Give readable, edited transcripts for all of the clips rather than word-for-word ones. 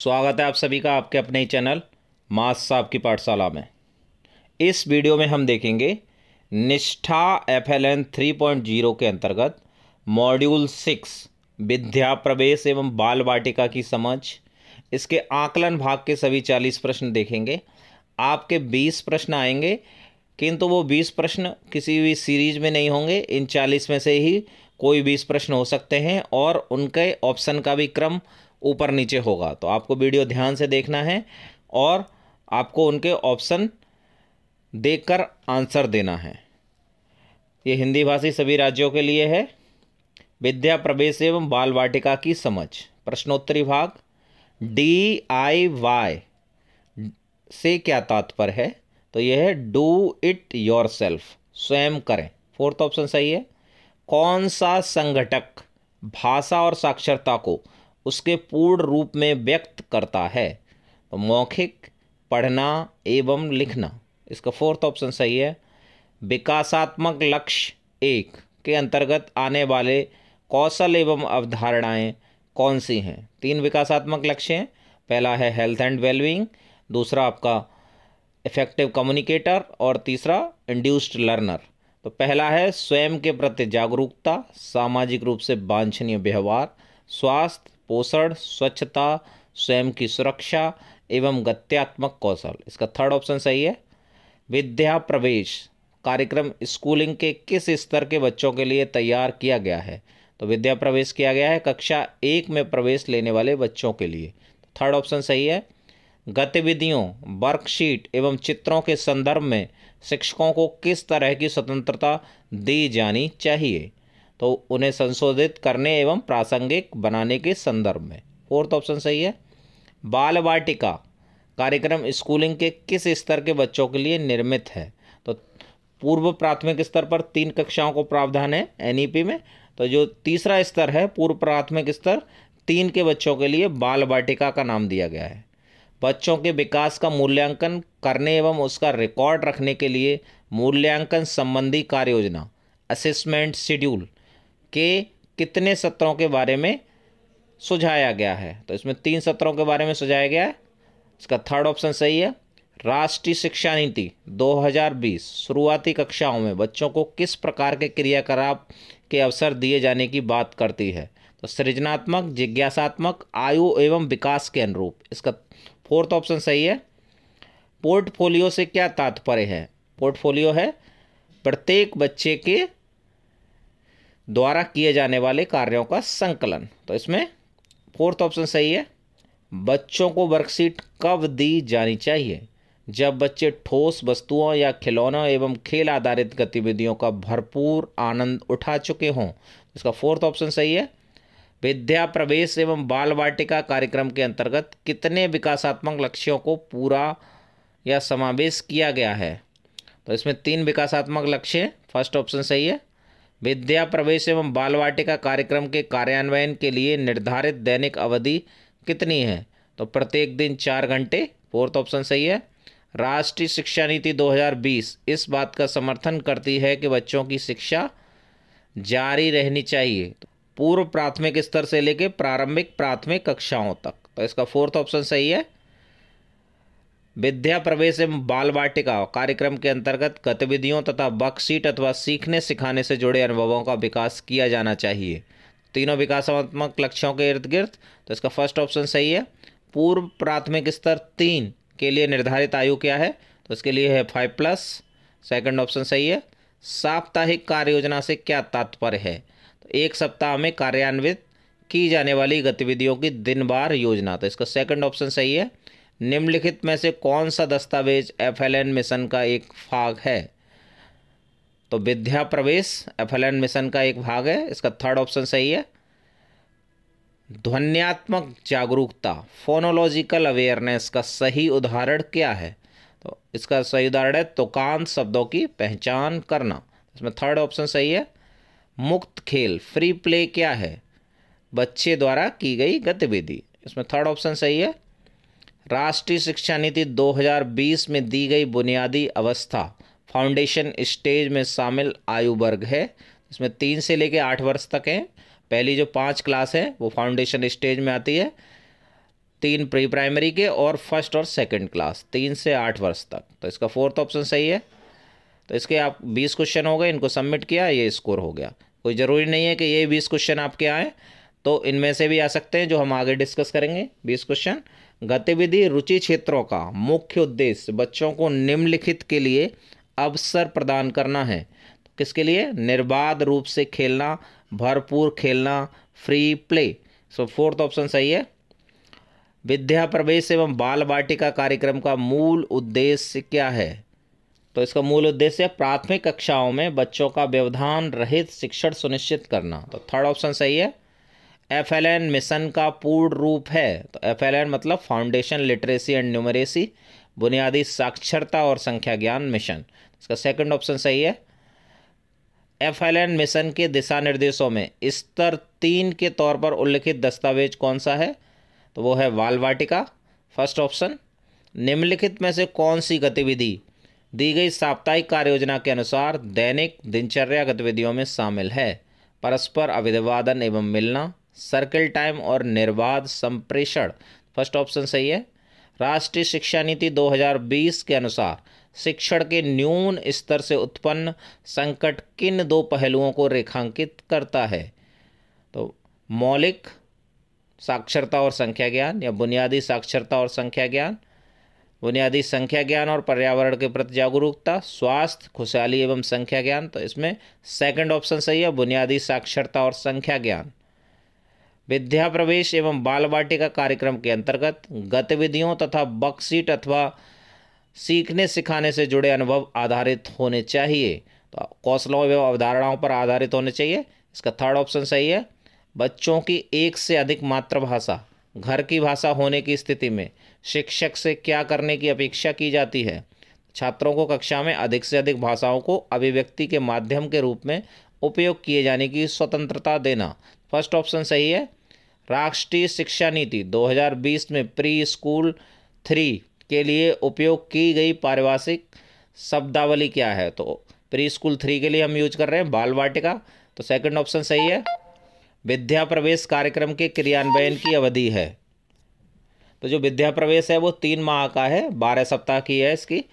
स्वागत है आप सभी का आपके अपने ही चैनल मास साहब की पाठशाला में। इस वीडियो में हम देखेंगे निष्ठा FLN 3.0 के अंतर्गत मॉड्यूल 6 विद्या प्रवेश एवं बाल वाटिका की समझ। इसके आकलन भाग के सभी 40 प्रश्न देखेंगे। आपके 20 प्रश्न आएंगे, किंतु वो 20 प्रश्न किसी भी सीरीज में नहीं होंगे। इन 40 में से ही कोई 20 प्रश्न हो सकते हैं और उनके ऑप्शन का भी क्रम ऊपर नीचे होगा। तो आपको वीडियो ध्यान से देखना है और आपको उनके ऑप्शन देखकर आंसर देना है। ये हिंदी भाषी सभी राज्यों के लिए है। विद्या प्रवेश एवं बाल वाटिका की समझ। प्रश्नोत्तरी भाग। DIY से क्या तात्पर्य है? तो यह है डू इट योरसेल्फ, स्वयं करें। फोर्थ ऑप्शन सही है। कौन सा संघटक भाषा और साक्षरता को उसके पूर्ण रूप में व्यक्त करता है? तो मौखिक, पढ़ना एवं लिखना। इसका फोर्थ ऑप्शन सही है। विकासात्मक लक्ष्य 1 के अंतर्गत आने वाले कौशल एवं अवधारणाएं कौन सी हैं? 3 विकासात्मक लक्ष्य हैं। पहला है हेल्थ एंड वेलबींग, दूसरा आपका इफेक्टिव कम्युनिकेटर और तीसरा इंड्यूस्ड लर्नर। तो पहला है स्वयं के प्रति जागरूकता, सामाजिक रूप से वांछनीय व्यवहार, स्वास्थ्य, पोषण, स्वच्छता, स्वयं की सुरक्षा एवं गत्यात्मक कौशल। इसका थर्ड ऑप्शन सही है। विद्या प्रवेश कार्यक्रम स्कूलिंग के किस स्तर के बच्चों के लिए तैयार किया गया है? तो विद्या प्रवेश किया गया है कक्षा 1 में प्रवेश लेने वाले बच्चों के लिए। थर्ड ऑप्शन सही है। गतिविधियों, वर्कशीट एवं चित्रों के संदर्भ में शिक्षकों को किस तरह की स्वतंत्रता दी जानी चाहिए? तो उन्हें संशोधित करने एवं प्रासंगिक बनाने के संदर्भ में। फोर्थ ऑप्शन सही है। बाल वाटिका कार्यक्रम स्कूलिंग के किस स्तर के बच्चों के लिए निर्मित है? तो पूर्व प्राथमिक स्तर पर 3 कक्षाओं को प्रावधान है NEP में। तो जो तीसरा स्तर है पूर्व प्राथमिक स्तर 3 के बच्चों के लिए बाल वाटिका का नाम दिया गया है। बच्चों के विकास का मूल्यांकन करने एवं उसका रिकॉर्ड रखने के लिए मूल्यांकन संबंधी कार्य योजना असेसमेंट शेड्यूल के कितने सत्रों के बारे में सुझाया गया है? तो इसमें 3 सत्रों के बारे में सुझाया गया है। इसका थर्ड ऑप्शन सही है। राष्ट्रीय शिक्षा नीति 2020 शुरुआती कक्षाओं में बच्चों को किस प्रकार के क्रियाकलाप के अवसर दिए जाने की बात करती है? तो सृजनात्मक, जिज्ञासात्मक, आयु एवं विकास के अनुरूप। इसका फोर्थ ऑप्शन सही है। पोर्टफोलियो से क्या तात्पर्य है? पोर्टफोलियो है प्रत्येक बच्चे के द्वारा किए जाने वाले कार्यों का संकलन। तो इसमें फोर्थ ऑप्शन सही है। बच्चों को वर्कशीट कब दी जानी चाहिए? जब बच्चे ठोस वस्तुओं या खिलौनों एवं खेल आधारित गतिविधियों का भरपूर आनंद उठा चुके हों। इसका फोर्थ ऑप्शन सही है। विद्या प्रवेश एवं बाल वाटिका कार्यक्रम के अंतर्गत कितने विकासात्मक लक्ष्यों को पूरा या समावेश किया गया है? तो इसमें 3 विकासात्मक लक्ष्य हैं। फर्स्ट ऑप्शन सही है। विद्या प्रवेश एवं बाल वाटिका कार्यक्रम के कार्यान्वयन के लिए निर्धारित दैनिक अवधि कितनी है? तो प्रत्येक दिन 4 घंटे। फोर्थ ऑप्शन सही है। राष्ट्रीय शिक्षा नीति 2020 इस बात का समर्थन करती है कि बच्चों की शिक्षा जारी रहनी चाहिए पूर्व प्राथमिक स्तर से लेकर प्रारंभिक प्राथमिक कक्षाओं तक। तो इसका फोर्थ ऑप्शन सही है। विद्या प्रवेश एवं बाल वाटिका कार्यक्रम के अंतर्गत गतिविधियों तथा वर्कशीट अथवा सीखने सिखाने से जुड़े अनुभवों का विकास किया जाना चाहिए तीनों विकासात्मक लक्ष्यों के इर्द गिर्द। तो इसका फर्स्ट ऑप्शन सही है। पूर्व प्राथमिक स्तर 3 के लिए निर्धारित आयु क्या है? तो इसके लिए है 5+। सेकंड ऑप्शन सही है। साप्ताहिक कार्य योजना से क्या तात्पर्य है? तो 1 सप्ताह में कार्यान्वित की जाने वाली गतिविधियों की दिनवार योजना। तो इसका सेकंड ऑप्शन सही है। निम्नलिखित में से कौन सा दस्तावेज FLN मिशन का एक भाग है? तो विद्या प्रवेश FLN मिशन का एक भाग है। इसका थर्ड ऑप्शन सही है। ध्वन्यात्मक जागरूकता फोनोलॉजिकल अवेयरनेस का सही उदाहरण क्या है? तो इसका सही उदाहरण है तुकांत शब्दों की पहचान करना। इसमें थर्ड ऑप्शन सही है। मुक्त खेल फ्री प्ले क्या है? बच्चे द्वारा की गई गतिविधि। इसमें थर्ड ऑप्शन सही है। राष्ट्रीय शिक्षा नीति 2020 में दी गई बुनियादी अवस्था फाउंडेशन स्टेज में शामिल आयु वर्ग है। इसमें 3 से लेकर 8 वर्ष तक है। पहली जो 5 क्लास है वो फाउंडेशन स्टेज में आती है। 3 प्री प्राइमरी के और फर्स्ट और सेकंड क्लास 3 से 8 वर्ष तक। तो इसका फोर्थ ऑप्शन सही है। तो इसके आप 20 क्वेश्चन हो गए, इनको सबमिट किया, ये स्कोर हो गया। कोई ज़रूरी नहीं है कि ये 20 क्वेश्चन आपके आए, तो इनमें से भी आ सकते हैं जो हम आगे डिस्कस करेंगे 20 क्वेश्चन। गतिविधि रुचि क्षेत्रों का मुख्य उद्देश्य बच्चों को निम्नलिखित के लिए अवसर प्रदान करना है। तो किसके लिए? निर्बाध रूप से खेलना, भरपूर खेलना, फ्री प्ले। सो फोर्थ ऑप्शन सही है। विद्या प्रवेश एवं बाल वाटिका कार्यक्रम का मूल उद्देश्य क्या है? तो इसका मूल उद्देश्य प्राथमिक कक्षाओं में बच्चों का व्यवधान रहित शिक्षण सुनिश्चित करना। तो थर्ड ऑप्शन सही है। FLN मिशन का पूर्ण रूप है। तो FLN मतलब फाउंडेशन लिटरेसी एंड न्यूमरेसी, बुनियादी साक्षरता और संख्या ज्ञान मिशन। इसका सेकंड ऑप्शन सही है। FLN मिशन के दिशा निर्देशों में स्तर 3 के तौर पर उल्लिखित दस्तावेज कौन सा है? तो वो है बाल वाटिका, फर्स्ट ऑप्शन। निम्नलिखित में से कौन सी गतिविधि दी गई साप्ताहिक कार्य योजना के अनुसार दैनिक दिनचर्या गतिविधियों में शामिल है? परस्पर अभिवादन एवं मिलना, सर्किल टाइम और निर्बाध संप्रेषण, फर्स्ट ऑप्शन सही है। राष्ट्रीय शिक्षा नीति 2020 के अनुसार शिक्षण के न्यून स्तर से उत्पन्न संकट किन 2 पहलुओं को रेखांकित करता है? तो मौलिक साक्षरता और संख्या ज्ञान या बुनियादी साक्षरता और संख्या ज्ञान, बुनियादी संख्या ज्ञान और पर्यावरण के प्रति जागरूकता, स्वास्थ्य, खुशहाली एवं संख्या ज्ञान। तो इसमें सेकंड ऑप्शन सही है, बुनियादी साक्षरता और संख्या ज्ञान। विद्या प्रवेश एवं बाल वाटिका कार्यक्रम के अंतर्गत गतिविधियों तथा वर्कशीट अथवा सीखने सिखाने से जुड़े अनुभव आधारित होने चाहिए। तो कौशलों एवं अवधारणाओं पर आधारित होने चाहिए। इसका थर्ड ऑप्शन सही है। बच्चों की एक से अधिक मातृभाषा घर की भाषा होने की स्थिति में शिक्षक से क्या करने की अपेक्षा की जाती है? छात्रों को कक्षा में अधिक से अधिक भाषाओं को अभिव्यक्ति के माध्यम के रूप में उपयोग किए जाने की स्वतंत्रता देना, फर्स्ट ऑप्शन सही है। राष्ट्रीय शिक्षा नीति 2020 में प्री स्कूल 3 के लिए उपयोग की गई पारिभाषिक शब्दावली क्या है? तो प्री स्कूल 3 के लिए हम यूज कर रहे हैं बाल वाटिका, तो सेकंड ऑप्शन सही है। विद्या प्रवेश कार्यक्रम के क्रियान्वयन की अवधि है। तो जो विद्या प्रवेश है वो 3 माह का है, 12 सप्ताह की है इसकी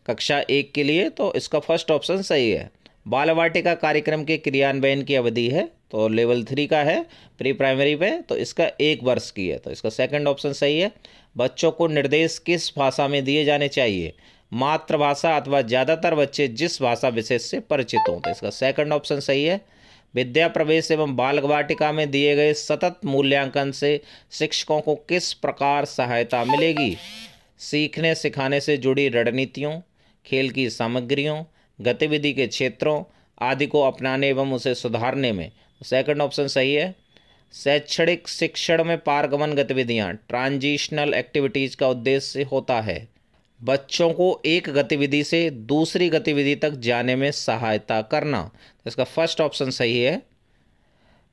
कक्षा 1 के लिए, तो इसका फर्स्ट ऑप्शन सही है। बाल वाटिका कार्यक्रम के क्रियान्वयन की अवधि है तो लेवल 3 का है प्री प्राइमरी पे, तो इसका 1 वर्ष की है, तो इसका सेकंड ऑप्शन सही है। बच्चों को निर्देश किस भाषा में दिए जाने चाहिए? मातृभाषा अथवा ज़्यादातर बच्चे जिस भाषा विशेष से परिचित हों, तो इसका सेकंड ऑप्शन सही है। विद्या प्रवेश एवं बाल वाटिका में दिए गए सतत मूल्यांकन से शिक्षकों को किस प्रकार सहायता मिलेगी? सीखने सिखाने से जुड़ी रणनीतियों, खेल की सामग्रियों, गतिविधि के क्षेत्रों आदि को अपनाने एवं उसे सुधारने में, सेकंड ऑप्शन सही है। शैक्षणिक शिक्षण में पारगमन गतिविधियां ट्रांजिशनल एक्टिविटीज़ का उद्देश्य होता है बच्चों को एक गतिविधि से दूसरी गतिविधि तक जाने में सहायता करना, इसका फर्स्ट ऑप्शन सही है।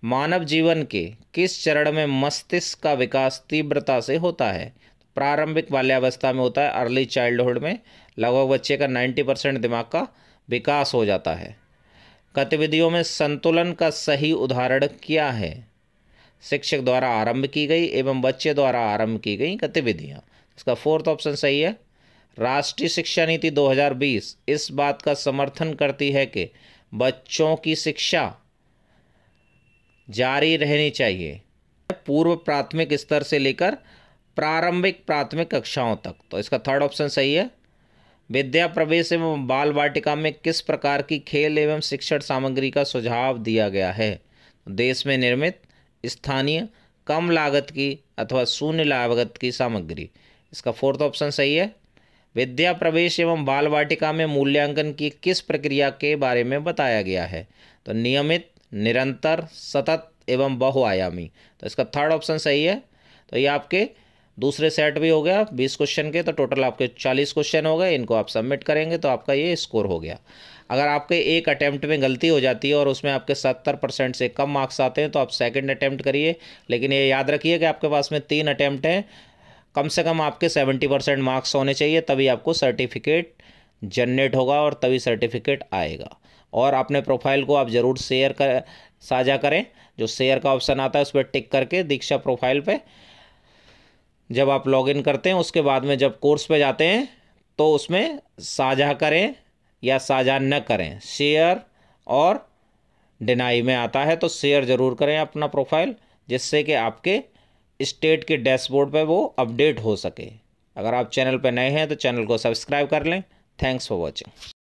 मानव जीवन के किस चरण में मस्तिष्क का विकास तीव्रता से होता है? प्रारंभिक बाल्यावस्था में होता है, अर्ली चाइल्डहुड में लगभग बच्चे का 90% दिमाग का विकास हो जाता है। गतिविधियों में संतुलन का सही उदाहरण क्या है? शिक्षक द्वारा आरंभ की गई एवं बच्चे द्वारा आरंभ की गई गतिविधियाँ, इसका फोर्थ ऑप्शन सही है। राष्ट्रीय शिक्षा नीति 2020 इस बात का समर्थन करती है कि बच्चों की शिक्षा जारी रहनी चाहिए पूर्व प्राथमिक स्तर से लेकर प्रारंभिक प्राथमिक कक्षाओं तक, तो इसका थर्ड ऑप्शन सही है। विद्या प्रवेश एवं बाल वाटिका में किस प्रकार की खेल एवं शिक्षण सामग्री का सुझाव दिया गया है? देश में निर्मित, स्थानीय, कम लागत की अथवा शून्य लागत की सामग्री, इसका फोर्थ ऑप्शन सही है। विद्या प्रवेश एवं बाल वाटिका में मूल्यांकन की किस प्रक्रिया के बारे में बताया गया है? तो नियमित, निरंतर, सतत एवं बहुआयामी, तो इसका थर्ड ऑप्शन सही है। तो ये आपके दूसरे सेट भी हो गया 20 क्वेश्चन के, तो टोटल आपके 40 क्वेश्चन हो गए। इनको आप सबमिट करेंगे तो आपका ये स्कोर हो गया। अगर आपके एक अटैम्प्ट में गलती हो जाती है और उसमें आपके 70% से कम मार्क्स आते हैं तो आप सेकंड अटैम्प्ट करिए, लेकिन ये याद रखिए कि आपके पास में 3 अटैम्प्ट हैं, कम से कम आपके 70% मार्क्स होने चाहिए, तभी आपको सर्टिफिकेट जनरेट होगा और तभी सर्टिफिकेट आएगा। और अपने प्रोफाइल को आप ज़रूर साझा करें, जो शेयर का ऑप्शन आता है उस पर टिक करके दीक्षा प्रोफाइल पे जब आप लॉगिन करते हैं उसके बाद में जब कोर्स पे जाते हैं तो उसमें साझा करें या साझा न करें, शेयर और डिनाई में आता है, तो शेयर ज़रूर करें अपना प्रोफाइल, जिससे कि आपके स्टेट के डैशबोर्ड पे वो अपडेट हो सके। अगर आप चैनल पे नए हैं तो चैनल को सब्सक्राइब कर लें। Thanks for watching.